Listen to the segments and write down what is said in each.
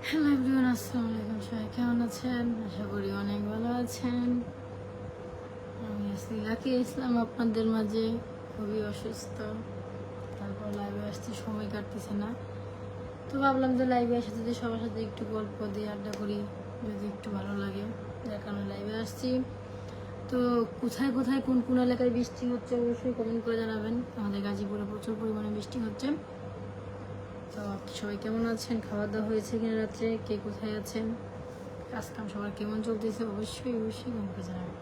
Hello everyone, আসসালামু আলাইকুম। সবাই কেমন আছেন? আশা করি অনেক ভালো আছেন। আমি আছি লাকি ইসলাম আপনাদের মাঝে। খুবই অসুস্থ, তারপর লাইভে আসতে সময় কাটতেছে না, তো ভাবলাম যে লাইভে এসে যদি সবার সাথে একটু গল্প দিয়ে আড্ডা করি, যদি একটু ভালো লাগে, যার কারণে লাইভে আসছি। তো কোথায় কোথায় কোন কোন এলাকায় বৃষ্টি হচ্ছে অবশ্যই কমেন্ট করে জানাবেন। আমাদের গাজীপুরে প্রচুর পরিমাণে বৃষ্টি হচ্ছে। তো সবাই কেমন আছেন? খাওয়া দাওয়া হয়েছে কিনা রাত্রে? কে কোথায় আছেন? কাজকাম সবার কেমন চলতেছে অবশ্যই অবশ্যই কমেন্টে জানাবেন।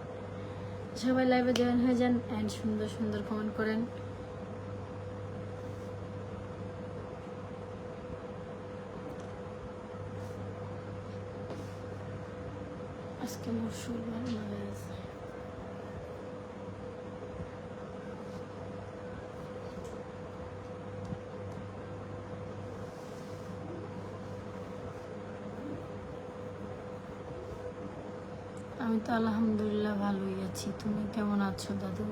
সবাই লাইভে জয়েন হয়ে যান অ্যান্ড সুন্দর সুন্দর কমেন্ট করেন। আজকে মোর শরীর ভালো না গেছে। আমি তো আলহামদুলিল্লাহ ভালোই আছি। তুমি কেমন আছো দাদু?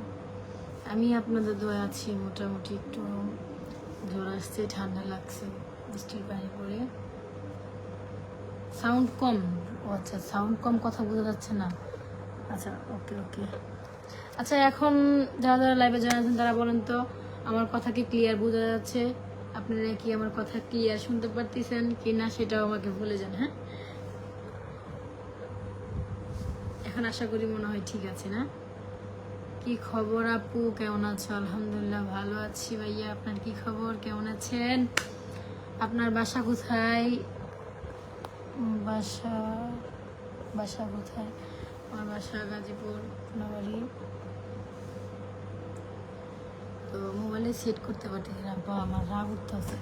আমি আপনাদের দোয়া আছি, মোটামুটি একটু জ্বর আসছে, ঠান্ডা লাগছে, বৃষ্টির পানি পড়ে। সাউন্ড কম? ও আচ্ছা, সাউন্ড কম, কথা বোঝা যাচ্ছে না। আচ্ছা, ওকে ওকে। আচ্ছা, এখন যারা যারা লাইভে জয়েন আছেন তারা বলেন তো, আমার কথা কি ক্লিয়ার বোঝা যাচ্ছে? আপনারা কি আমার কথা ক্লিয়ার শুনতে পারতেছেন কি না সেটাও আমাকে বলে যান। হ্যাঁ, এখন আশা করি মনে হয় ঠিক আছে না? কি খবর আপু, কেমন আছো? আলহামদুলিল্লাহ ভালো আছি ভাইয়া। আপনার কি খবর, কেমন আছেন? আপনার বাসা কোথায়? বাসা বাসা কোথায়? আমার বাসা গাজীপুর কোনাবাড়ি। তো মোবাইলে সেট করতে পারতেছি না, বা আমার রাগ উঠতেছে।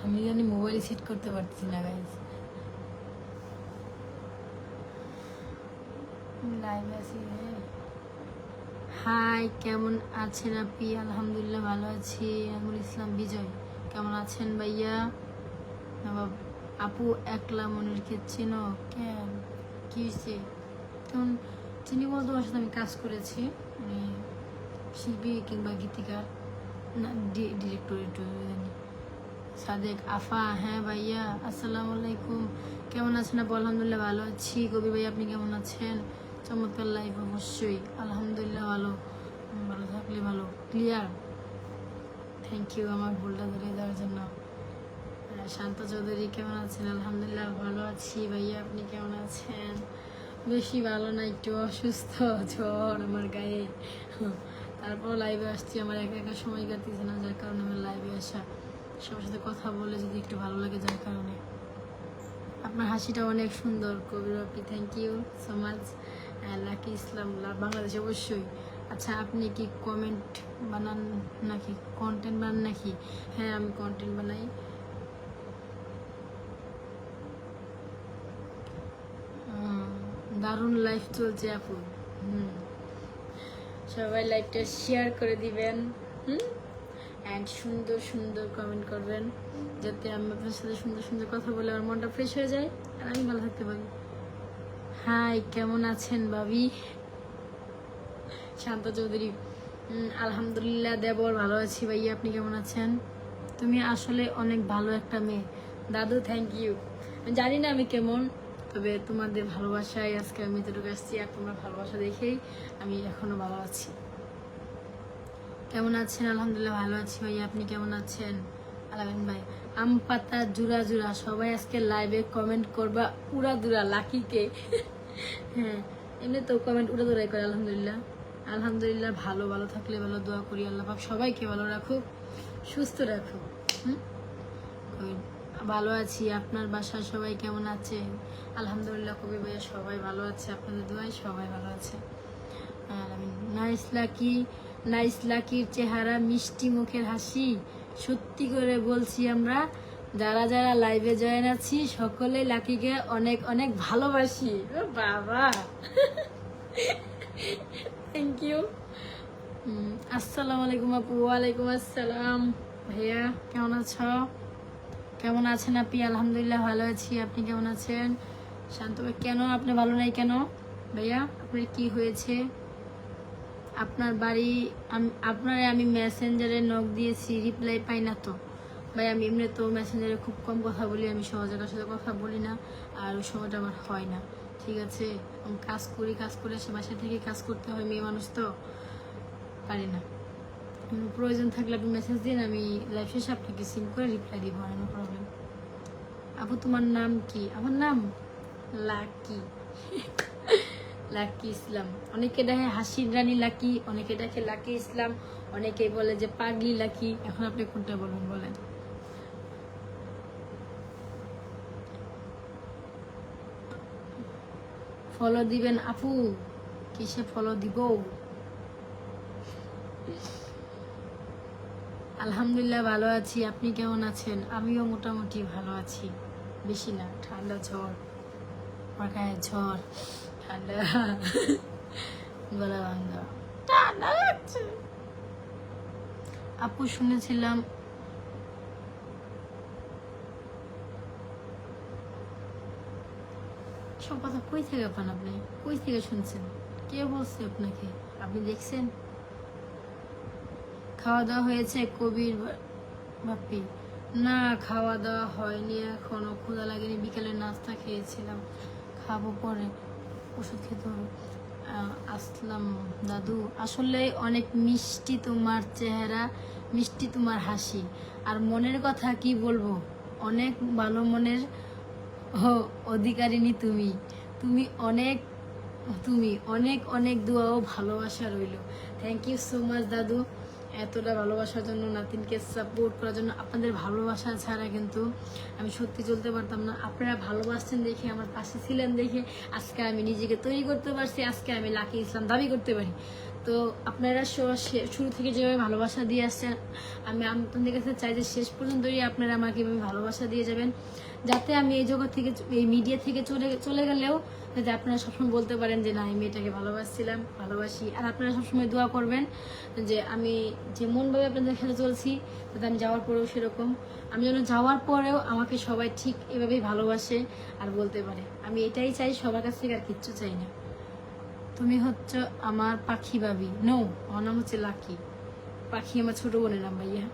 আমি জানি মোবাইলে সেট করতে পারতেছি না গাইজ। লাইভ আছি। হাই, কেমন আছেন আপনি? আলহামদুলিল্লাহ ভালো আছি। আমুল ইসলাম বিজয়, কেমন আছেন ভাইয়া? আপু একলা মনের কে চেনো? কেন, কি হয়েছে? তখন চিনি বলতে ওর সাথে আমি কাজ করেছি, মানে শিল্পী কিংবা গীতিকার, না ডিরেক্টর একটু জানি। সাদেক আফা, হ্যাঁ ভাইয়া আসসালামু আলাইকুম। কেমন আছেন আপু? আলহামদুলিল্লাহ ভালো আছি। কবি ভাই আপনি কেমন আছেন? চমৎকার লাইফ, অবশ্যই আলহামদুলিল্লাহ ভালো। ভালো থাকলে ভালো। ক্লিয়ার, থ্যাংক ইউ আমার ভুলটা ধরে দেওয়ার জন্য। শান্ত চৌধুরী কেমন আছেন? আলহামদুলিল্লাহ ভালো আছি ভাইয়া, আপনি কেমন আছেন? বেশি ভালো না, একটু অসুস্থ, জ্বর আমার গায়ে। তারপর লাইভে আসছি, আমার একা একা সময় কাটতেছে না, যার কারণে আমার লাইভে আসা, সবার সাথে কথা বলে যদি একটু ভালো লাগে, যার কারণে। আপনার হাসিটা অনেক সুন্দর কবির আপনি, thank you so much. Lucky Islam Bangladesh, অবশ্যই। আচ্ছা, আপনি কি কমেন্ট বানান নাকি কন্টেন্ট বানান নাকি? হ্যাঁ, আমি কন্টেন্ট বানাই। দারুণ লাইফ চলছে আপু। সবাই লাইভটা শেয়ার করে দিবেন, অ্যান্ড সুন্দর সুন্দর কমেন্ট করবেন, যাতে আমি আপনার সাথে সুন্দর সুন্দর কথা বলে আমার মনটা ফ্রেশ হয়ে যায় আর আমি ভালো থাকতে পারি। হাই, কেমন আছেন ভাবি? শান্ত চৌধুরী, আলহামদুলিল্লাহ দেবর ভালো আছি ভাইয়া, আপনি কেমন আছেন? তুমি আসলে অনেক ভালো একটা মেয়ে দাদু, থ্যাংক ইউ। জানি না আমি কেমন, তবে তোমাদের ভালোবাসায় আজকে আমি এতটুকু আসছি, আর তোমরা ভালোবাসা দেখেই আমি এখনো ভালো আছি। কেমন আছেন? আলহামদুলিল্লাহ ভালো আছি ভাইয়া, আপনি কেমন আছেন? আলামিন ভাই, আম পাতা জুড়া জুড়া, সবাই আজকে লাইভে কমেন্ট করবা উড়া দুরা লাকিকে। হ্যাঁ, এমনি তো কমেন্ট উড়া দুরাই করে। আলহামদুলিল্লাহ আলহামদুলিল্লাহ ভালো, ভালো থাকলে ভালো, দোয়া করি আল্লাহ পাক সবাইকে ভালো রাখুক, সুস্থ রাখুক। ভালো আছি। আপনার বাসায় সবাই কেমন আছে? আলহামদুলিল্লাহ কবি ভাইয়া সবাই ভালো আছে, আপনাদের দোয়ায় সবাই ভালো আছে। নাইস লাকি, নাইস লাকির চেহারা, মিষ্টি মুখের হাসি, সত্যি করে বলছি আমরা যারা যারা লাইভে জয়েন আছি সকলে লাকিকে অনেক অনেক ভালোবাসি। ও বাবা, থ্যাংক ইউ। আসসালামু আলাইকুম আপু। ওয়ালাইকুম আসসালাম ভাইয়া, কেমন আছো? কেমন আছেন আপনি? আলহামদুলিল্লাহ ভালো আছি, আপনি কেমন আছেন? শান্ত ভাই, কেন আপনি ভালো নাই কেন ভাইয়া? আপনার কি হয়েছে? আপনার বাড়ি আপনারে আমি মেসেঞ্জারে নক দিয়েছি, রিপ্লাই পাই না তো। ভাই আমি এমনি তো মেসেঞ্জারে খুব কম কথা বলি, আমি সহজে কার সাথে কথা বলি না, আর ওই সময়টা আমার হয় না, ঠিক আছে। আমি কাজ করে সে বাসা থেকে কাজ করতে হয়, মেয়ে মানুষ তো পারি না। প্রয়োজন থাকলে আপনি মেসেজ দিন, আমি লাইভ শেষে আপনাকে সিম করে রিপ্লাই দিব, নো প্রবলেম। আপু তোমার নাম কি? আমার নাম লাকি। লাকি ইসলাম। অনেকে দেখে হাসির রানী লাকি, অনেকে দেখে লাকি ইসলাম, অনেকে বলে যে পাগলি লাকি। এখন আপনি কোনটা বলুন বলেন? ফলো দিবেন আপু? কিসে ফলো দিব? আলহামদুলিল্লাহ ভালো আছি, আপনি কেমন আছেন? আমিও মোটামুটি ভালো আছি, বেশি না, ঠান্ডা ঝড়, আমার গায়ে ঝড়, ঠান্ডা, গলা ভাঙ্গা, ঠান্ডা লাগছে। আপু শুনেছিলাম সব কথা কই থেকে পান আপনি? কই থেকে শুনছেন? কে বলছে আপনাকে? আপনি দেখছেন? খাওয়া দাওয়া হয়েছে কবির বাপি? না, খাওয়া দাওয়া হয়নি এখনো, ক্ষুধা লাগেনি, বিকেলে নাস্তা খেয়েছিলাম, খাবো পরে, ওষুধ খেতে হবে। আসলাম দাদু, আসলে অনেক মিষ্টি তোমার চেহারা, মিষ্টি তোমার হাসি, আর মনের কথা কি বলবো, অনেক ভালো মনের অধিকারিণী তুমি। তুমি অনেক তুমি অনেক অনেক দোয়া ও ভালোবাসা রইল। থ্যাংক ইউ সো মাচ দাদু, এতটা ভালোবাসার জন্য, নাতিনকে সাপোর্ট করার জন্য। আপনাদের ভালোবাসা ছাড়া কিন্তু আমি সত্যি চলতে পারতাম না। আপনারা ভালোবাসছেন দেখে, আমার পাশে ছিলেন দেখে আজকে আমি নিজেকে তৈরি করতে পারছি, আজকে আমি লাকি ইসলাম দাবি করতে পারি। তো আপনারা শুরু থেকে যেভাবে ভালোবাসা দিয়ে আসছেন, আমি আপনাদের কাছে চাই যে শেষ পর্যন্তই আপনারা আমাকে এভাবে ভালোবাসা দিয়ে যাবেন, যাতে আমি এই জগৎ থেকে, এই মিডিয়া থেকে চলে গেলেও যাতে আপনারা সবসময় বলতে পারেন যে না, এই মেয়েটাকে ভালোবাসি। আর আপনারা সবসময় দোয়া করবেন যে আমি যেমনভাবে আপনাদের সাথে চলছি, যাতে আমি যাওয়ার পরেও সেরকম, আমি যেন যাওয়ার পরেও আমাকে সবাই ঠিক এভাবেই ভালোবাসে আর বলতে পারে। আমি এটাই চাই, সবার কাছ থেকে আর কিচ্ছু চাই না। তুমি হচ্ছে আমার পাখি ভাবি? নো, আমার নাম হচ্ছে লাকি। পাখি আমার ছোট বোনের নাম ভাইয়া।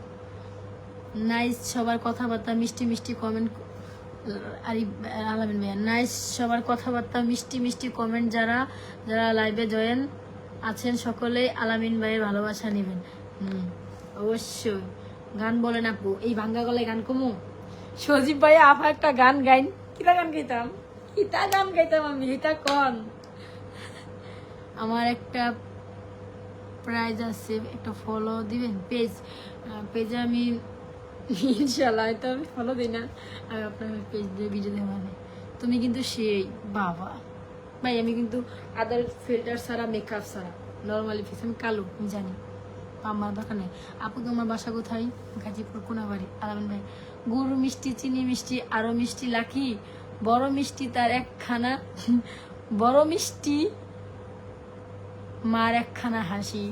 নাইস, সবার কথাবার্তা মিষ্টি মিষ্টি কমেন্ট। আলামিন ভাইয়া নাইস, সবার কথাবার্তা মিষ্টি মিষ্টি কমেন্ট। যারা যারা লাইভে জয়েন আছেন সকলেই আলামিন ভাইয়ের ভালোবাসা নেবেন। অবশ্যই। গান বলেন আপু? এই ভাঙ্গা গলায় গান কমু? সজীব ভাইয়া আপা একটা গান গাইন। কিতা গান গাইতাম আমি, এটা কন। আমার একটা প্রাইজ আছে, একটা ফলো দিবেন পেজে আমি ইনশাল্লাহ, হয়তো আমি ফলো দিই না, আমি আপনার পেজ দিয়ে ভিডিও দেবো। মানে তুমি কিন্তু সেই বাবা ভাই, আমি কিন্তু আদার ফিল্টার ছাড়া, মেকআপ ছাড়া নর্মালি ফেস, আমি কালো, আমি জানি, আমার দরকার নেই। আপু তোমার বাসা কোথায়? গাজীপুর কোনাবাড়ি। আলামিন ভাই গুড় মিষ্টি, চিনি মিষ্টি, আরো মিষ্টি লাকি, বড় মিষ্টি তার একখানা, বড় মিষ্টি মার একখানা হাসি।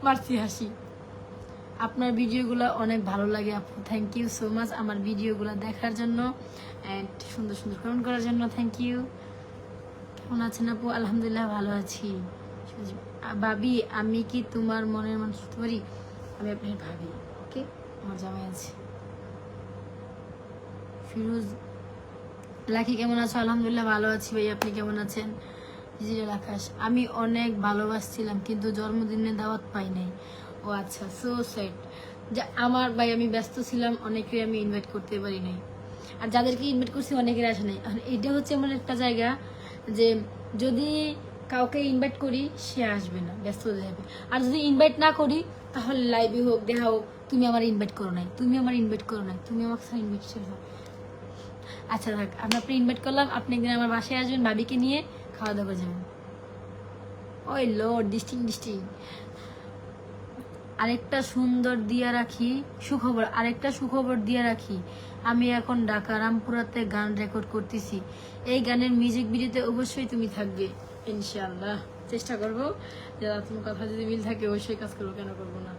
মারছি হাসি। আপনার ভিডিওগুলো অনেক ভালো লাগে আপু, থ্যাংক ইউ সো মাচ আমার ভিডিওগুলো দেখার জন্য অ্যান্ড সুন্দর সুন্দর কমেন্ট করার জন্য, থ্যাংক ইউ। কেমন আছেন আপু? আলহামদুলিল্লাহ ভালো আছি। ভাবি আমি কি তোমার মনের মানুষ হতে পারি? আমি আপনার ভাবি, ওকে, আমার জামাই আছে। ফিরোজ লাকি কেমন আছো? আলহামদুলিল্লাহ ভালো আছি ভাই, আপনি কেমন আছেন? জিজির আকাশ আমি অনেক ভালোবাসছিলাম কিন্তু জন্মদিনে দাওয়াত পাই নাই। ও আচ্ছা, সো সেট। যে আমার ভাই আমি ব্যস্ত ছিলাম, অনেকেই আমি ইনভাইট করতে পারি নাই, আর যাদেরকে ইনভাইট করছি অনেকের আসে নাই। এটা হচ্ছে এমন একটা জায়গা যে যদি কাউকে ইনভাইট করি সে আসবে না, ব্যস্ত হয়ে যাবে। আর যদি ইনভাইট না করি তাহলে লাইভে হোক, দেখা হোক, তুমি আমার ইনভাইট করো নাই, তুমি আমাকে ইনভাইট ছিল। আচ্ছা থাক, আমি আপনি ইনভাইট করলাম, আপনি একদিন আমার বাসায় আসবেন, ভাবিকে নিয়ে খাওয়া দাওয়া যাবেন। ওই লর্ড ডিস্টিং। আরেকটা সুখবর দিয়ে রাখি, আমি এখন ঢাকা রামপুরাতে গান রেকর্ড করতেছি। এই গানের মিউজিক ভিডিওতে অবশ্যই তুমি থাকবে ইনশাআল্লাহ। চেষ্টা করবো, যারা তোমার কথা যদি মিল থাকে অবশ্যই কাজ করবো, কেন করবো না।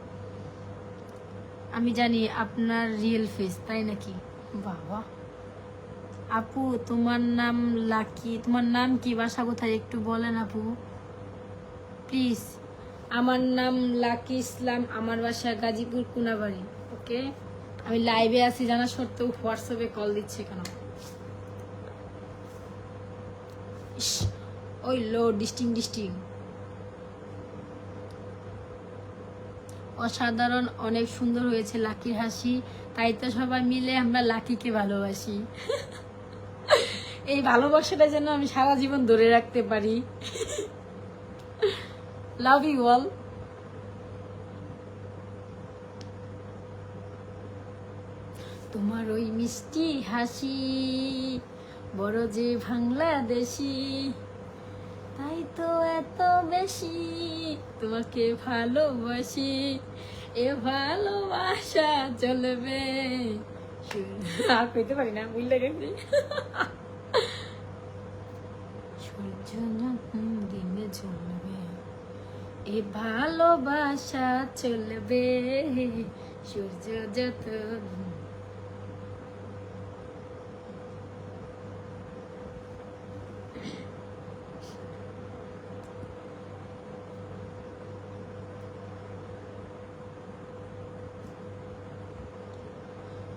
আমি জানি আপনার রিয়েল ফেস, তাই নাকি? বাবা আপু তোমার নাম লাকি, তোমার নাম কি, বাসা কোথায় একটু বলেন আপু প্লিজ। আমার নাম লাকি ইসলাম, আমার বাসা গাজীপুর কোনাবাড়ি। ওকে, আমি লাইভে আছি জানা সত্ত্বেও হোয়াটসঅ্যাপে কল দিচ্ছে কেন? ইস, ওই লো ডিস্টিং ডিস্টিং। অসাধারণ, অনেক সুন্দর হয়েছে লাকির হাসি, তাই তো সবাই মিলে আমরা লাকিকে ভালোবাসি। এই ভালোবাসাটা যেন আমি সারা জীবন ধরে রাখতে পারি। Love you all. তোমার ওই মিষ্টি হাসি বড় যে বাংলাদেশি, তাই তো এত বেশি তোমাকে ভালোবাসি, এ ভালোবাসা চলবে। আর কইতে পারি না, বুঝলে গেছি। সূর্য যখন দিনে চলবে, এ ভালোবাসা চলবে, সূর্য যত।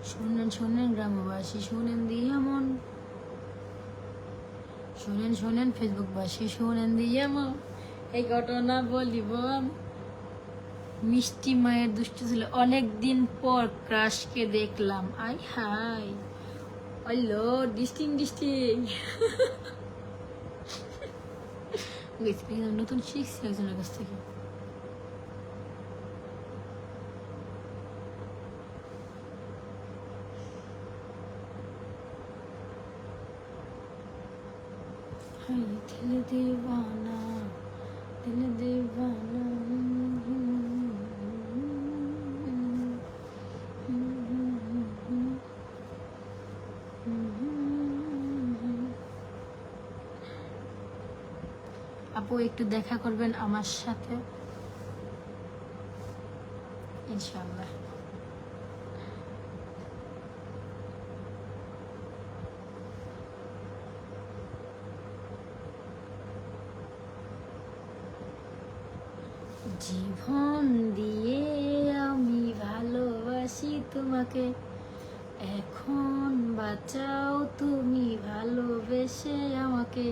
শোনেন শোনেন গ্রামবাসী, শোনেন দিয়া মন, শোনেন শোনেন ফেসবুকবাসী, শোনেন দিয়া মন, এই ঘটনা বলিব আমি। মিষ্টি মায়ের দুষ্ট ছিল, অনেকদিন পর ক্রাশকে দেখলাম, আই হাই। হ্যালো ডিস্টিং ডিস্টিং। নতুন শিখছি একজনের কাছ থেকে। दिल दीवाना, दिल दीवाना। আপু একটু দেখা করবেন আমার সাথে ইনশাআল্লাহ। জীবন দিয়ে আমি ভালোবাসি তোমাকে, এখন বাঁচাও তুমি ভালোবেসে আমাকে।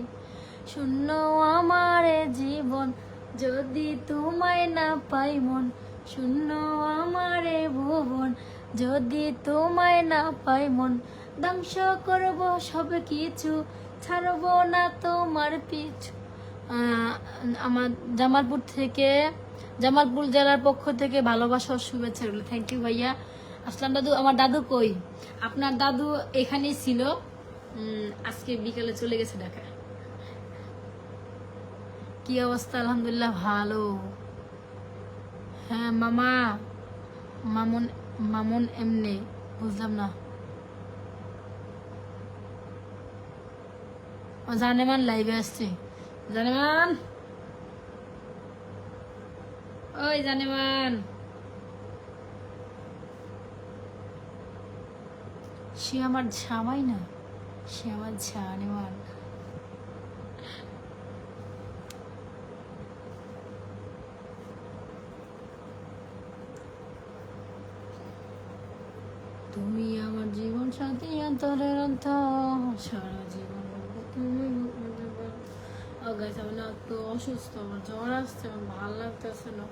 শূন্য আমার এ জীবন, যদি তোমায় না পাই মন, শূন্য আমার এ ভুবন, যদি তোমায় না পাই মন। ধ্বংস করব সব কিছু, ছাড়ব না তোমার পিছু। আমার জামালপুর জেলার পক্ষ থেকে ভালোবাসার শুভেচ্ছা রইল। থ্যাংক ইউ ভাইয়া। আসলাম দাদু, আমার দাদু কই? আপনার দাদু এখানেই ছিল, আজকে বিকালে চলে গেছে ঢাকা। কি অবস্থা? আলহামদুলিল্লাহ ভালো। হ্যাঁ মামা, মামুন, মামুন এমনি বুঝলাম না। ও জানেমান লাইভে আসছে। জানেমান, ওই জানেমান, সে আমার জামাই না, সে আমার জানেমান। তুমি আমার জীবন সাথী, অন্তরের অন্তর, সারা জীবন তুমি। আমি না একটু অসুস্থ, আমার জ্বর আসছে, আমার ভালো লাগতেছে না,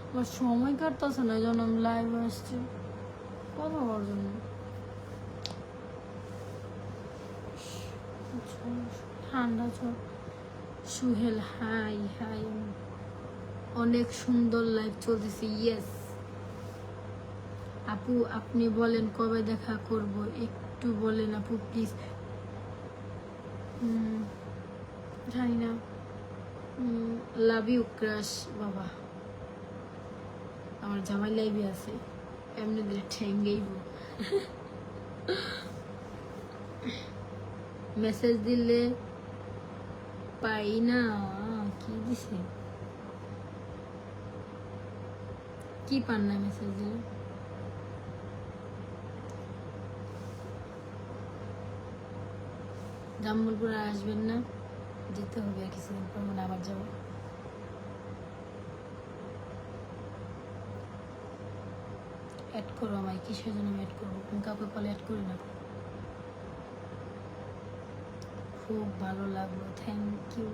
আমার সময় কাটতেছে না, এই জন্য আমি লাইভ আসছি কথা বলার জন্য। ঠান্ডা জ্বর। সুহেল হাই হাই, অনেক সুন্দর লাইভ চলতেছে। ইয়েস আপু, আপনি বলেন কবে দেখা করব, একটু বলেন আপু প্লিজ। জানি না। লাভ ইউ ক্রাশ বাবা। আমার জামাই লাইভে আছে, এমনি দিলে ঠেঙ্গেইব। মেসেজ দিলে পাই না, কি দিছে, কি পান না মেসেজ দিলে? জাম্বুলপুর আর আসবেন না? যেতে হবে আর কিছুদিন পর, মানে আবার যাবো। অ্যাড করো আমায়, কিসের জন্য আমি অ্যাড করবো? আমি কাউকে কলে অ্যাড করি না। খুব ভালো লাগলো, থ্যাংক ইউ।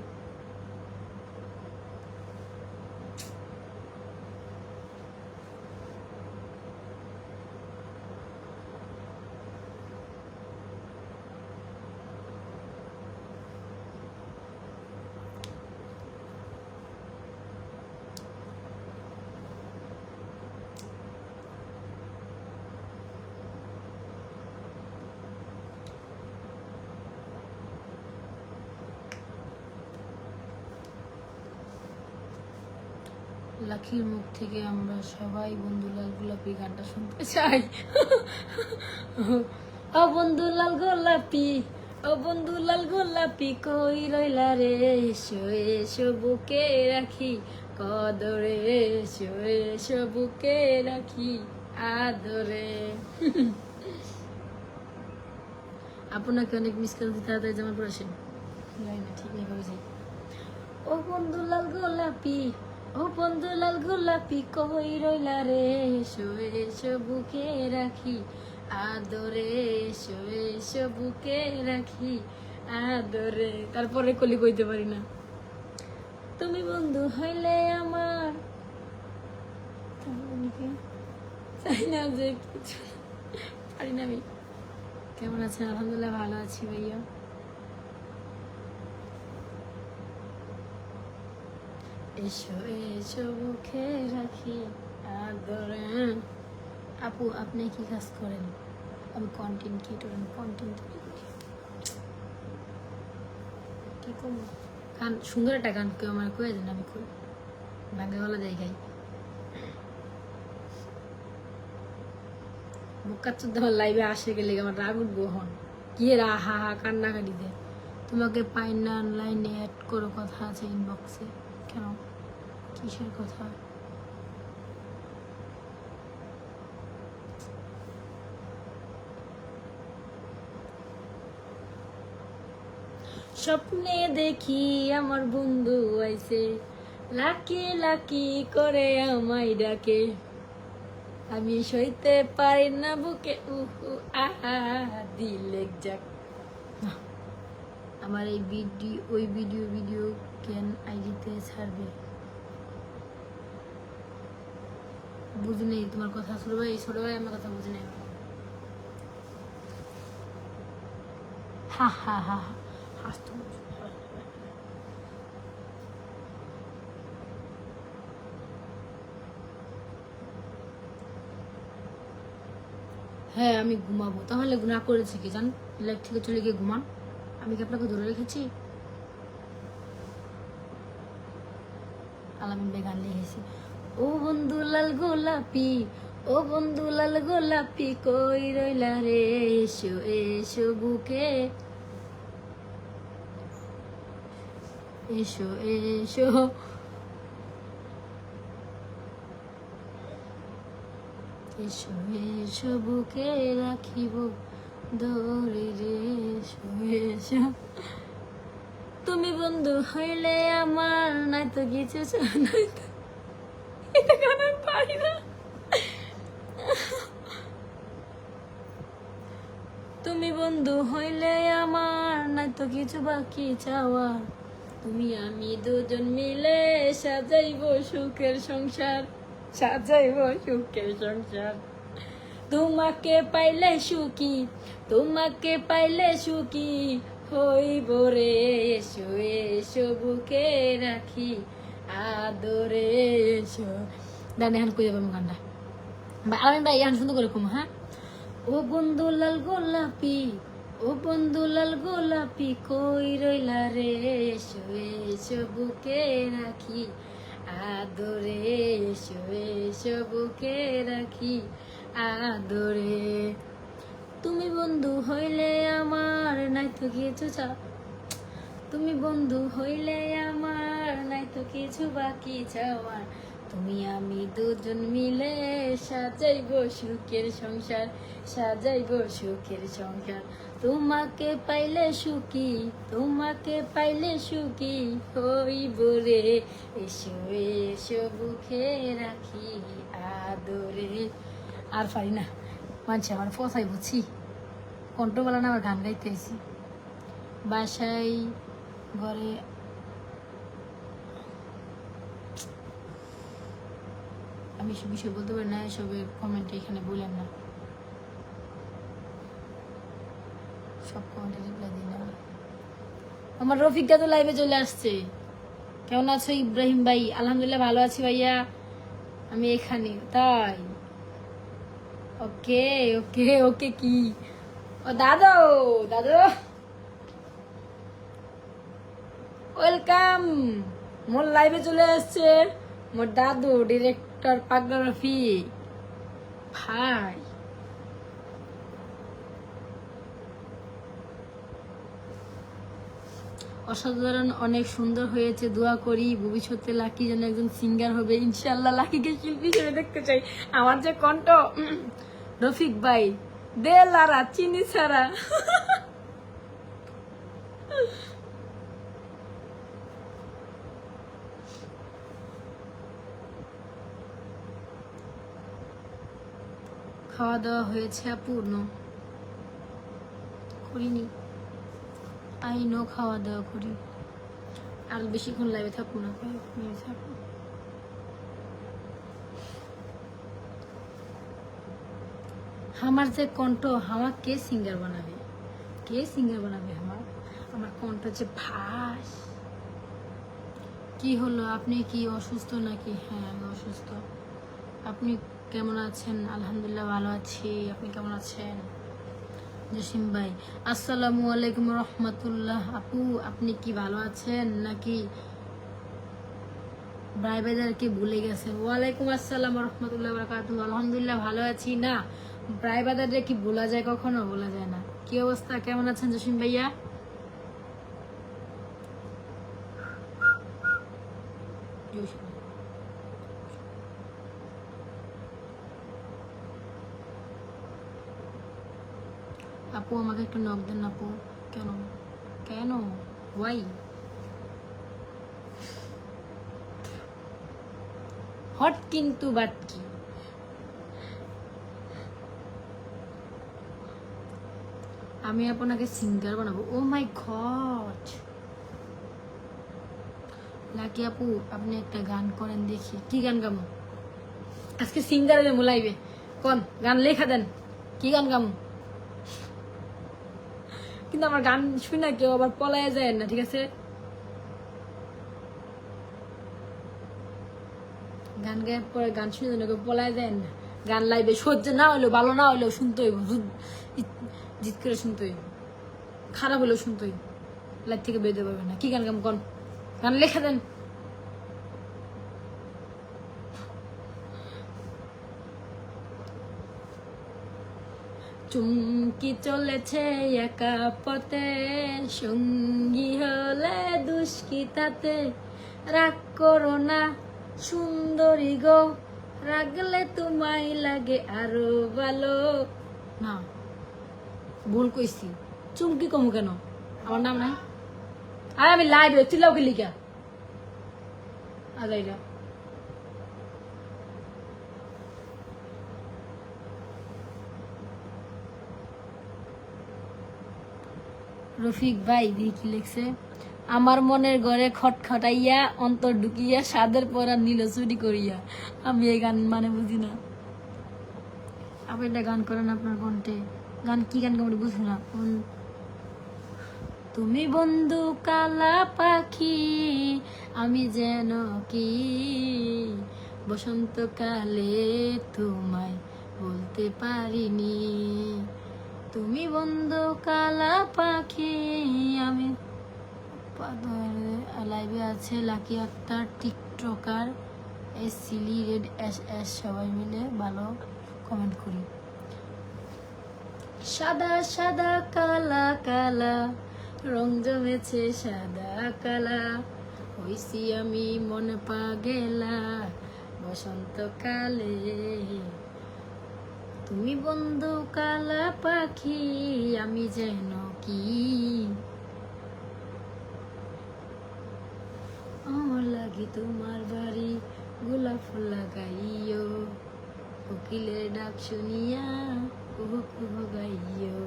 লাখির মুখ থেকে আমরা সবাই বন্ধুলাল গোলাপি গানটা শুনতে চাই। ও বন্ধুলাল গোলাপি, ও বন্ধুলাল গোলাপি কই রইলা রে, এসো এসো বুকে রাখি কদরে, এসো এসো বুকে রাখি আদরে। আপনাকে অনেক মিস করে দিতে তাড়াতাড়ি জামা পড়েছেন, না ঠিক নেই করেছি। ও বন্ধুলাল গোলাপি, ও বন্ধুলাল গোলাপি কই রইলা রে, এসো এসো বুকে রাখি আদরে, এসো এসো বুকে রাখি আদরে। তারপরে কলি কইতে পারি না। তুমি বন্ধু হইলে আমার, চাই না যে কিছু, পারি না আমি। কেমন আছেন? আলহামদুলিল্লাহ ভালো আছি ভাইয়া। এসো এসো বুকে রাখি আদরে। আপু আপনি কি কাজ করেন? আমি কন্টেন্ট ক্রিয়েটর, কন্টেন্ট তৈরি করি। কি করবো? গান, সুন্দর একটা গান কেউ আমার কয়ে দেন, আমি করি ভাঙ্গা গলা জায়গায়। বোকা চোদ্দ আমার লাইভে আসে গেলে আমার রাগ উঠবো হন, কি রা হা হা কান্নাকাটি দে। তোমাকে পাই না, অনলাইনে অ্যাড করো, কথা আছে ইনবক্সে। কেন, কিসের কথা? স্বপ্নে দেখি আমার বন্ধু আইছে, লাকি লাকি করে আমায় ডাকে, আমি সইতে পারি না বুকে উহু আহা দিলে যাক। আমার এই ভিডিও, ওই ভিডিও কেন আইডিতে ছাড়বে? বুঝি নেই তোমার কথা। ছোট ভাই আমার কথা বুঝি নেই। হা হা হা হাসতে। হ্যাঁ আমি ঘুমাবো। তাহলে গুনাহ করেছি কি জান? লাইফ থেকে চলে গিয়ে ঘুমান। আমি কি আপনাকে ধরে রেখেছি? আলামিন ভাই গান লিখেছি। ও বন্ধু লাল গোলাপি, ও বন্ধু লাল গোলাপি কই রইলা রে, এসো এসো বুকে, এসো এসো, এসো এসো বুকে রাখিব দৌড়ে রে, এসো এসো। তুমি বন্ধু হইলে আমার, নাই তো কিছু নাই তো, এটা গান আমি পারি না। তুমি বন্ধু হইলে আমার, নাই তো কিছু বাকি চাওয়ার, তুমি আমি দুজন মিলে সাজাইব সুখের সংসার, সাজাইব সুখের সংসার। তোমাকে পাইলে সুখী, তোমাকে পাইলে সুখী হইব রে, এসো এসো বুকে রাখি আদরে, এসো। ডানে হান কই যাবো গানটা আমি ভাই গান সুন্দর করে কম। হ্যাঁ, ও বন্ধু লাল গোলাপি, ও বন্ধু লাল গোলাপি কই রইলা রে, এসো এসো বুকে রাখি আদরে, এসো এসো বুকে রাখি আদরে। তুমি বন্ধু হইলে আমার, নাই তো কিছু তুমি বন্ধু হইলে আমার, নাই তো কিছু বাকি চাওয়ার, তুমি আমি দুজন মিলে সাজাইবো সুখের সংসার, সাজাইবো সুখের সংসার। তোমাকে পাইলে সুখী, তোমাকে পাইলে সুখী হইব রে, এসো এসো বুকে রাখি আদরে। আর পারি না, মানছি আমার ফসাই বুঝছি, কণ্ঠবেলা না আমার গান গাইতে আইছি। বাসায় ঘরে আমি সব বিষয় বলতে পারি না, এসবের কমেন্টে এখানে বললেন না, সব কমেন্টে রিপ্লাই দিই না। আমার রফিকদা তো লাইভে চলে আসছে। কেমন আছো ইব্রাহিম ভাই? আলহামদুলিল্লাহ ভালো আছি ভাইয়া, আমি এখানে। তাই ওকে ওকে ওকে। কি ও দাদু, দাদু ওয়েলকাম, মোর লাইভে চলে আসছে মোর দাদু ডিরেক্টর পাগলা রফিক ভাই। অসাধারণ, অনেক সুন্দর হয়েছে, দোয়া করি ভবিষ্যতে লাকি যেন একজন সিঙ্গার হবে ইনশাল্লাহ। লাকিকে শিল্পী হিসেবে দেখতে চাই। আমার যে কণ্ঠ, রফিক ভাই দে লারা চিনি ছাড়া। খাওয়া দাওয়া হয়েছে আপু? নো করিনি, আই নো খাওয়া দাওয়া করি। আর বেশিক্ষণ লাইভে থাকবো না, থাকবো। আমার যে কণ্ঠ, আমার কে সিঙ্গার বানাবে? কে সিঙ্গার বানাবে? আমার কণ্ঠ যে ভাস। কি হলো, আপনি কি অসুস্থ নাকি? হ্যাঁ আমি অসুস্থ। আপনি কেমন আছেন? আলহামদুলিল্লাহ ভালো আছি, আপনি কেমন আছেন? জসিম ভাই আসসালামু আলাইকুম রহমতুল্লাহ। আপু আপনি কি ভালো আছেন নাকি ব্রাইবাদারকে ভুলে গেছেন? ওয়ালাইকুম আসসালাম রহমতুল্লাহ বারাকাতুহু। আলহামদুলিল্লাহ ভালো আছি। না, ব্রাইবাদারে কি ভোলা যায়? কখনো ভোলা যায় না। কি অবস্থা, কেমন আছেন জসিম ভাইয়া? আপু আমাকে একটু নক দেন আপু। কেন কেন ওয়াই? হট কিন্তু বাট কি, আমি আপনাকে সিঙ্গার বানাবো? ও মাই গড। লাকি আপু আপনি একটা গান করেন দেখি। কি গান গামো আজকে? সিঙ্গারের মোলাইবে কোন গান লেখা দেন, কি গান গামো? কিন্তু আমার গান শুনে কেউ আবার পলায় যায় না, ঠিক আছে? গান গায়ে পরে গান শুনে যেন কেউ পলায় যায় না। গান লাইবে সহ্য না হইলেও, ভালো না হইলেও শুনতে হইব, জিত করে শুনতে হইব, খারাপ হইলেও শুনতে হইব, লাইভ থেকে বেরোতে পারবে না। কি গান গাম কোন? গান লেখা দেন। চুমকি চলেছে একা পথে, সঙ্গী হলে দুষ্কৃতাতে, রাগ করো না সুন্দরী গো, রাগলে তোমায় লাগে আরো ভালো। না ভুল কইছি, চুমকি কমু কেন? আমার নাম নাই। আর আমি লাইভ চিল্লাও কি লিখা আজাইরা। রফিক ভাই কি লিখছে? আমার মনের ঘরে খটখটাইয়া, অন্তর ঢুকিয়া, সাদের পরা নীল চুরি করিয়া। আমি এই গান মানে বুঝি না। আপনি একটা গান করেন আপনার কণ্ঠে। গান কি গান কেমন বুঝি না। তুমি বন্ধু কালা পাখি, আমি যেন কি বসন্তকালে তোমায় বলতে পারিনি। তুমি বন্ধু কালা পাখি, আমি। লাইভে আছে লাকি আক্তার, টিকটকার, এস সিলি রেড এস এস, সবাই মিলে ভালো কমেন্ট করি। সাদা সাদা কালা কালা রং জমেছে, সাদা কালা হইছি আমি মন পাগেলা, বসন্তকালে। তুমি বন্ধু কালা পাখি, আমি যেন কি, আমার লাগি তোমার বাড়ি গোলাপ ফুল লাগাইও, কোকিলের ডাক শুনিয়া কুহু কুহু গাইও।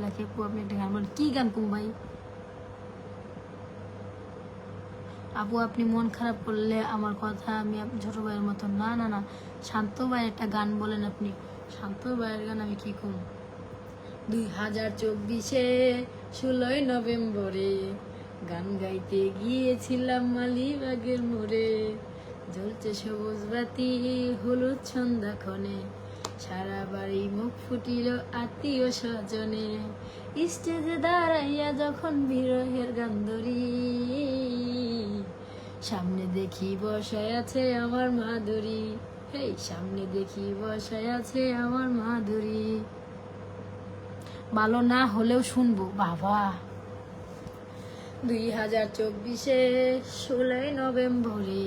লাখে আপু আপনি একটা গান বলেন, কি গান কুম ভাই? আপু আপনি মন খারাপ করলে আমার কথা আমি ছোট ভাইয়ের মতো, না না না, শান্ত ভাই একটা গান বলেন আপনি, শান্ত ভাইয়ের গান আমি কি কম। 2024-এ 16 নভেম্বরে গান গাইতে গিয়েছিলাম মালিবাগের মোড়ে, জ্বলছে সবুজ বাতি হলুদ সন্ধ্যাক্ষণে, সারা বাড়ি মুখ ফুটিল আত্মীয় স্বজনে, স্টেজে দাঁড়াইয়া যখন বিরহের গান ধরি, সামনে দেখি বসায় আছে আমার মাধুরী, হেই সামনে দেখি বসায় আছে আমার মাধুরী। ভালো না হলেও শুনবো বাবা। 2024-এ 16 নভেম্বরে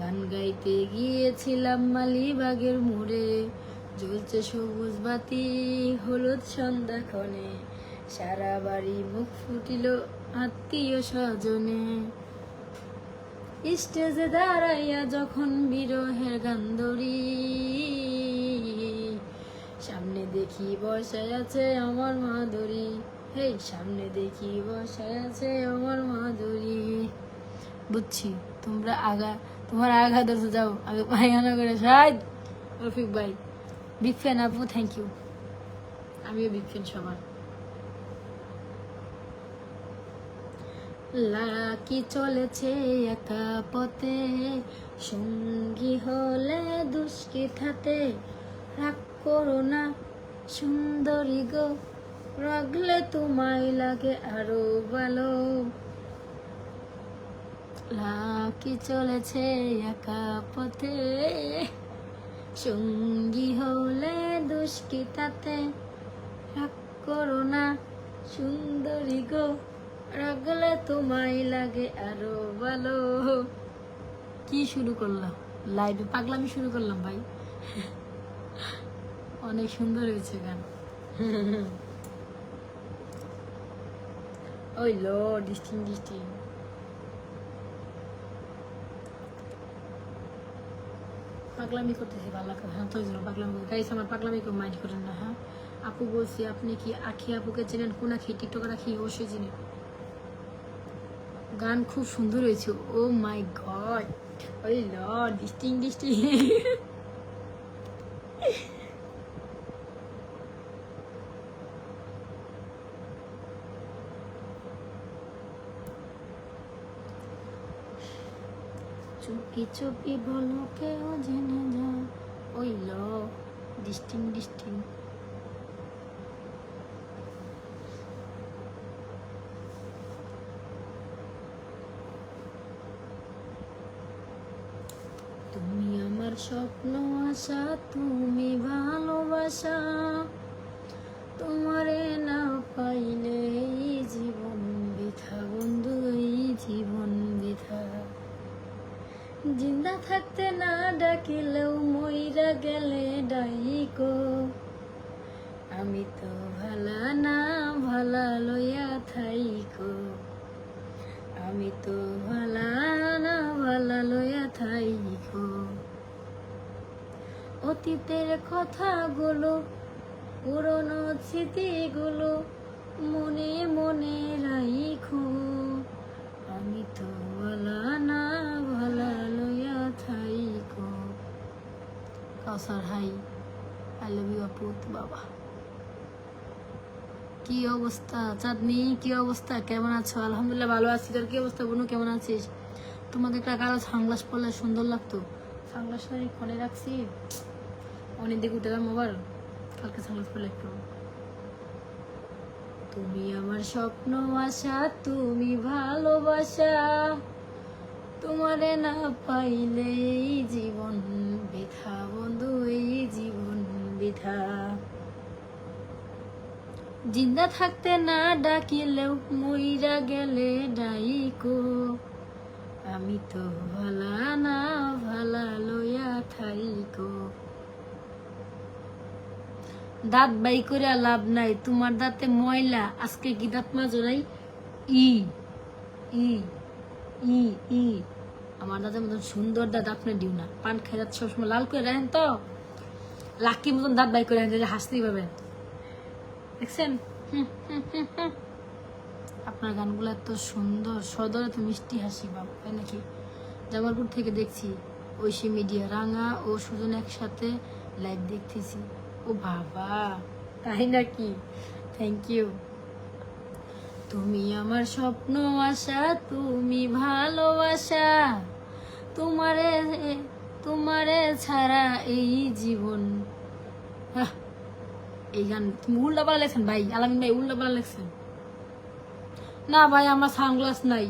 গান গাইতে গিয়েছিলাম মালিবাগের মোড়ে, জ্বলছে সবুজ বাতি হলুদ সন্ধ্যাক্ষণে, সারা বাড়ি মুখ ফুটিল আত্মীয় স্বজনে, স্টেজে দাঁড়াইয়া যখন বিরহের গান ধরি, সামনে দেখি বসায় আছে আমার মাধুরী, হেই সামনে দেখি বসায় আছে আমার মাধুরী। বুঝছি তোমরা তোমার আগা ধরতে যাও, আগে পায়খানা করে শায়দ। রফিক ভাই বিগ ফ্যান আপু, থ্যাংক ইউ, আমিও বিগ ফ্যান সবার। লাকি চলেছে একা পথে, সঙ্গী হলে দুষ্কৃতাতে, রাগ করো না সুন্দরী গো, রাগলে তোমায় লাগে আরো ভালো। লাকি চলেছে একা পথে, সঙ্গী হলে দুষ্কৃতাতে, রাগ করো না সুন্দরী গো, রাগলে তোমায় লাগে আরো ভালো। কি শুরু করলাম লাইভে, পাগলামি শুরু করলাম ভাই। অনেক সুন্দর হয়েছে গান। ওই লো ডিস্টিং ডিস্টিং পাগলামি করতেছি, ভালো লাগে। হ্যাঁ তো পাগলামি গাইস, আমার পাগলামি কেউ মাইন্ড করেন না। হ্যাঁ আপু বলছি, আপনি কি আখি আপুকে চেনেন? কোন আখি? টিকটকার আখি? অবশ্যই চেনেন। গান খুব সুন্দর হয়েছে। ও মাই গড, ওই লর্ড ডিস্টিং ডিস্টিং। চুপি চুপি বলো কেউ জেনে যা, ওই ল ডিস্টিং ডিস্টিং। তুমি আমার স্বপ্ন আশা, তুমি ভালোবাসা, তোমারে না পাইলে এই জীবন বৃথা বন্ধু, এই জীবন বৃথা। জিন্দা থাকতে না ডাকিলেও মইরা গেলে ডাইকো, আমি তো ভালা না ভালা লইয়া থাইকো, আমি তো ভালা না ভালা লইয়া থাইকো। অতীতের কথাগুলো পুরনো স্মৃতিগুলো মনে মনে রাইখো, আমি তো ভালা না ভালা লইয়া থাইকো। কাউসার হাই, আই লাভ ইউ আপু বাবা। কি অবস্থা চাঁদনি, কি অবস্থা, কেমন আছো? আলহামদুলিল্লাহ ভালো আছি। তোর কি অবস্থা বোনু, কেমন আছিস? তোমাকে একটা কালো সানগ্লাস পরলে সুন্দর লাগতো। সানগ্লাস আমি ফোনে রাখছি, অনেক দিকে উঠে যাবো আবার, কালকে সানগ্লাস পরলে একটু। তুমি আমার স্বপ্ন আশা, তুমি ভালোবাসা, তোমারে না পাইলে এই জীবন বৃথা বন্ধু, এই জীবন বৃথা। জিন্দা থাকতে না ডাকিলেও মইরা গেলে ডাইকো, আমি তো ভালা না, ভালা লইয়া থাইকো। দাঁত বাই করে লাভ নাই, তোমার দাঁতে ময়লা, আজকে কি দাঁত মাজো নাই? ই ই ই ই আমার দাঁতের মতন সুন্দর দাঁত আপনি দিও না। পান খাই দাঁত সবসময় লাল করে রাখেন তো, লাকি মতন দাঁত বাই করে রাখেন, হাসতেই পাবেন। দেখছেন? আপনার গানগুলো এত সুন্দর, সদর এত মিষ্টি হাসি, বাবা তাই নাকি? জামালপুর থেকে দেখছি, ঐশী মিডিয়া, রাঙা ও সুজন একসাথে লাইভ দেখতেছি। ও বাবা, তাই নাকি? Thank you. তুমি আমার স্বপ্ন আশা, তুমি ভালোবাসা, তোমারে তোমারে ছাড়া এই জীবন। এই গান তুমি উল্টাপাল্টা লেখছেন ভাই, আলামিন ভাই উল্টাপাল্টা লেখছেন। না ভাই, আমার সানগ্লাস নাই,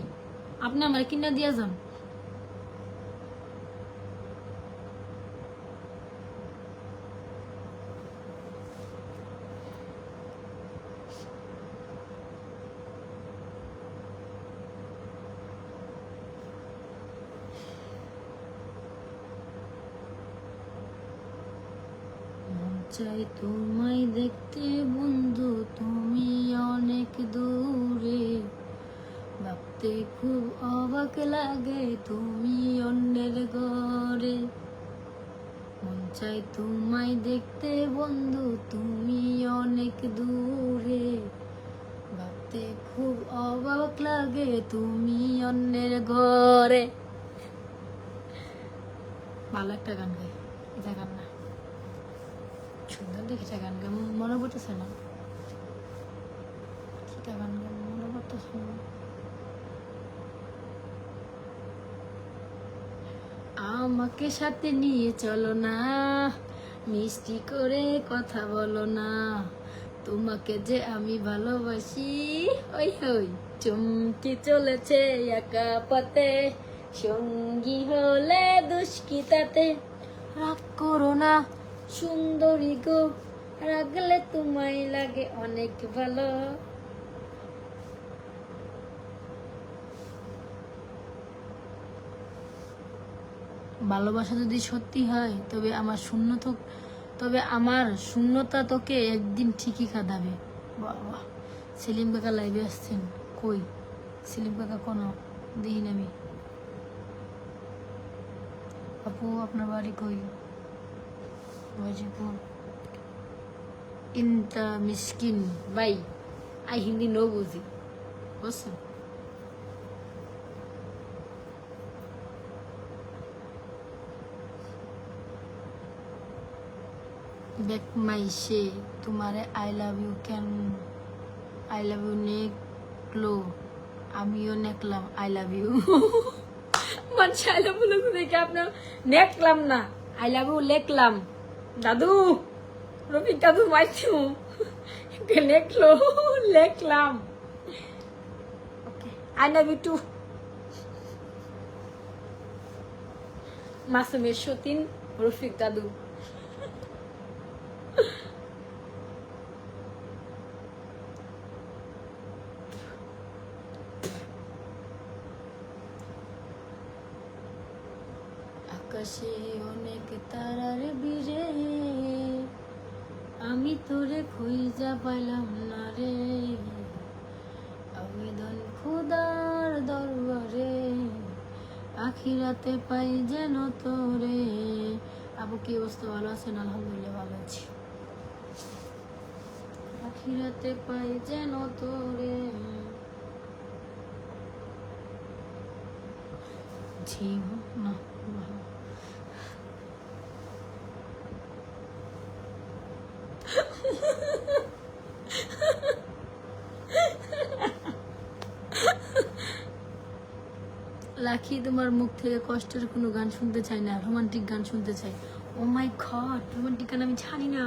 আপনি আমার কিনা দিয়ে যান। চাই তোমায় দেখতে বন্ধু, তুমি অনেক দূরে, ভাবতে খুব অবাক লাগে তুমি অন্যের ঘরে। মন চাই তোমায় দেখতে বন্ধু, তুমি অনেক দূরে, ভাবতে খুব অবাক লাগে তুমি অন্যের ঘরে। ভালো একটা গান গাই, এটা গান না সুন্দর দেখেছে গান গান, মনে পড়তেছে না কিটা গান গান, মনে পড়তেছে না। আমাকে সাথে নিয়ে চলো না, মিষ্টি করে কথা বলো না, তোমাকে যে আমি ভালোবাসি। ওই হই চমকে চলেছে একা পথে, সঙ্গী হলে দুষ্কৃতাতে। রাগ করো না সুন্দরী গো, রাগলে তোমায় লাগে অনেক ভালো। ভালোবাসা যদি সত্যি হয় তবে আমার শূন্যতা তোকে একদিন ঠিকই কাঁদাবে। বাবা, সেলিম কাকা লাইভে আসছেন, কই সেলিম কাকা? কোনো দিন আমি। আপু আপনার বাড়ি কই? গাজীপুর। ইনতা মিসকিন ভাই, আই হিন্দি নো বুঝি, বুঝছেন? ব্যাক মাইসে তোমারে আই লাভ ইউ ক্যান, আই লাভ ইউ নেকলো, আমিও নেকলাম আই লাভ ইউ। মানে আই লাভ ইউ দেখে আপনার নেকলাম না, আই লাভ ইউ লেখলাম। দাদু, রফিক দাদু মাইছু নেকলো লেখলাম। I love you too. মাসুমের সতীন, রফিক দাদু। আকাশে অনেক তারার বীরে, আমি তোরে খুঁজা পাইলাম না রে, আবেদন খুদার দরবারে, আখিরাতে পাই যেন তোরে। আপু কি অবস্থা, ভালো আছেন? আলহামদুলিল্লাহ ভালো আছি। আখিরাতে পাই যেন তোরে, জীবন না। লাকি, তোমার মুখ থেকে কষ্টের কোনো গান শুনতে চাই না, রোমান্টিক গান শুনতে চাই। ও মাই গড, রোমান্টিক গান আমি জানি না,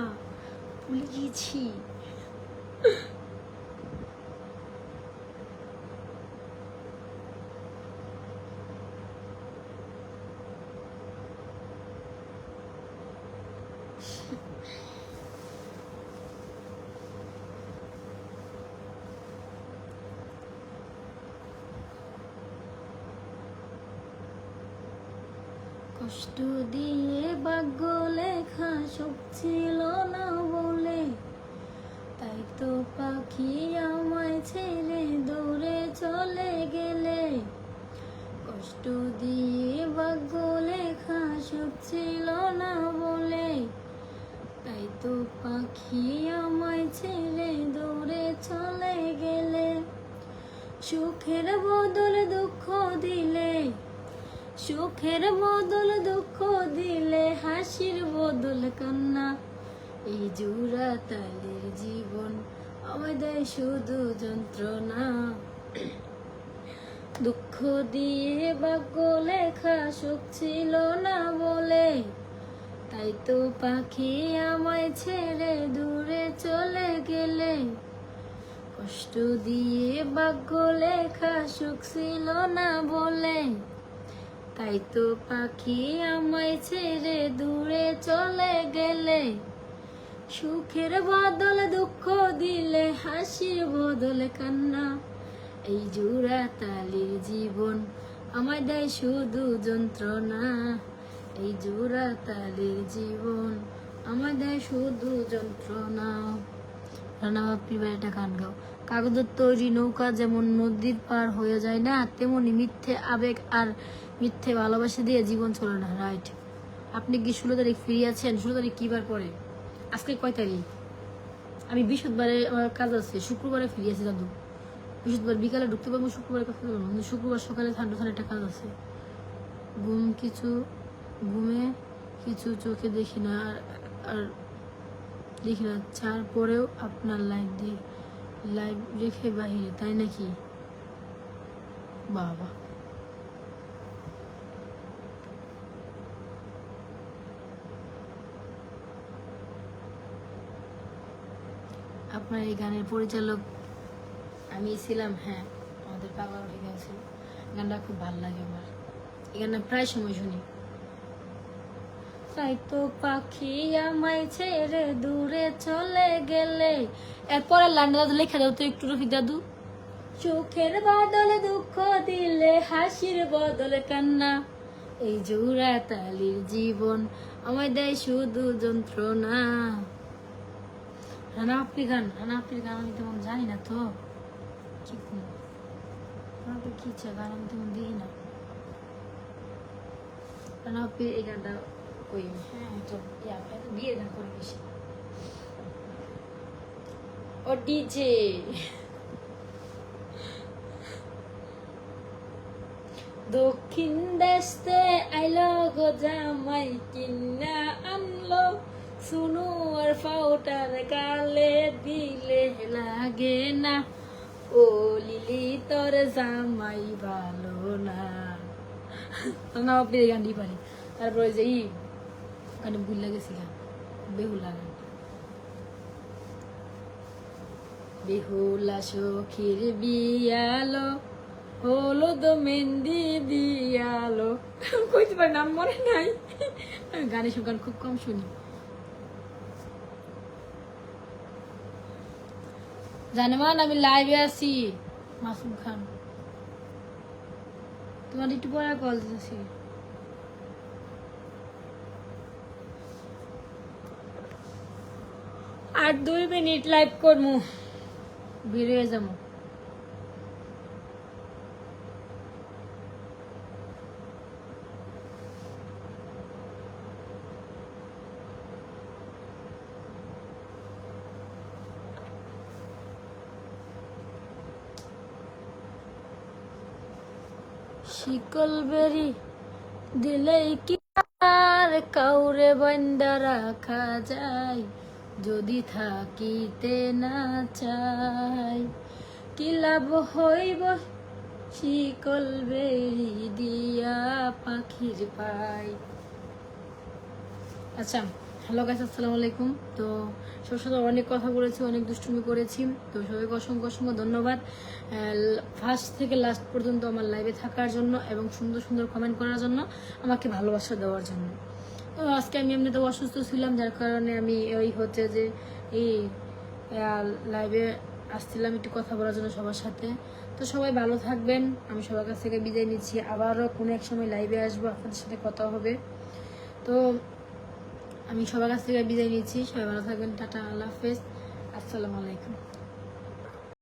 ভুলে গিয়েছি। কষ্ট দিয়ে ভাগ্য লেখা সুখ ছিল না বলে, তাই তো পাখি আমায় ছেড়ে দূরে চলে গেলে। কষ্ট দিয়ে ভাগ্য লেখা সুখ ছিল না বলে, তাই তো পাখি আমায় ছেড়ে দূরে চলে গেলে। সুখের বদল দুঃখ দিলে, সুখের বদল দুঃখ দিলে, হাসির বদল কান্না। এই জোড়া তালের জীবন আমায় দেয় শুধু যন্ত্রণা। দুঃখ দিয়ে ভাগ্য লেখা সুখ ছিল না বলে, তাই তো পাখি আমায় ছেড়ে দূরে চলে গেলে। কষ্ট দিয়ে ভাগ্য লেখা সুখ ছিল না বলে, তাই তো পাখি আমায় ছেড়ে দূরে চলে গেলে। সুখের বদল দুঃখ দিলে, হাসির বদল কান্না। এই জোড়া তালির জীবন আমায় দেয় শুধু যন্ত্রণা। এই জোড়া তালির জীবন আমায় দেয় শুধু যন্ত্রণা। রানা বাপ্পির একটা গান গাও। কাগজের তৈরি নৌকা যেমন নদীর পার হয়ে যায় না, তেমনি মিথ্যে আবেগ আর মিথ্যে ভালোবাসা দিয়ে জীবন চলে না। রাইট। আপনি কি 16 তারিখ ফ্রি আছেন? 16 তারিখ কি বার পরে? আজকে কয় তারিখ? আমি বৃহস্পতিবারে আমার কাজ আছে, শুক্রবারে ফ্রি আছি দাদু। বৃহস্পতিবার বিকালে ঢুকতে পারবো, শুক্রবারে কথা বলবো, কিন্তু শুক্রবার সকালে ঠান্ডা ঠান্ডা একটা কাজ আছে। ঘুমে কিছু চোখে দেখি না, আর দেখি না। চার পরেও আপনার লাইভ রেখে বাহিরে, তাই নাকি? বাবা, আপনার এই গানের পরিচালক আমি ছিলাম। হ্যাঁ, আমাদের পাগলা গান ছিল। গানটা খুব ভালো লাগে আমার। এই গানটা প্রায় সময় শুনি। তাই তো পাখি আমায় ছেড়ে দূরে চলে গেলে। এরপরে লাইনটা দাদু লেখা দাও তো একটু, রফিক দাদু। সুখের বদলে দুঃখ দিলে, হাসির বদলে কান্না। এই জোড়া তালির জীবন আমায় দেয় শুধু যন্ত্রণা। রানা আপ্পির গান আমি তেমন জানি না তো। কি কি ইচ্ছা গান আমি তেমন দিই না। রানা আপ্পির এই গানটা ওই, হ্যাঁ বিয়ের গান করে বেশি। ও ডিজে দক্ষিণ দেশে আইলো গো জামাই কিনা আনলো, শুনু আর ফাউটার গালে দিলে লাগে না। ও লিলি তোর জামাই ভালো না। না আপনি এই গানটি পারি। তারপরে যে গান ভুল লাগেছি, গান বেহুলা গান। বেহুলা সখীর বিয়ালো, হলুদ মেহেন্দি দিয়ালো। কইতে পারি নাম মনে নাই। আমি গানের সব গান খুব কম শুনি। জানেমান আমি লাইভে আছি। মাসুম খান, তোমার একটু পরে কল দিতেছি। আর 2 মিনিট লাইভ করবো, বেরিয়ে যাবো। শিকল বেরি দিলেই কি আর কাউরে বন্দা রাখা যায়, যদি থাকিতে না চাই কি লাভ হইব শিকল বেরি দিয়া পাখির পাই। আচ্ছা, হ্যালো গাইস, আসসালামু আলাইকুম। তো সবার সাথে অনেক কথা বলেছি, অনেক দুষ্টুমি করেছি। তো সবাইকে অসংখ্য অসংখ্য ধন্যবাদ ফার্স্ট থেকে লাস্ট পর্যন্ত আমার লাইভে থাকার জন্য এবং সুন্দর সুন্দর কমেন্ট করার জন্য, আমাকে ভালোবাসা দেওয়ার জন্য। তো আজকে আমি এমনিতেও অসুস্থ ছিলাম, যার কারণে আমি ওই হচ্ছে যে এই লাইভে আসছিলাম একটু কথা বলার জন্য সবার সাথে। তো সবাই ভালো থাকবেন, আমি সবার কাছ থেকে বিদায় নিচ্ছি। আবারও কোনো এক সময় লাইভে আসবো, আপনাদের সাথে কথা হবে। তো আমি সবার কাছ থেকে বিদায় নিচ্ছি। সবাই ভালো থাকবেন। টাটা, আল্লাহ হাফেজ, আসসালামু আলাইকুম।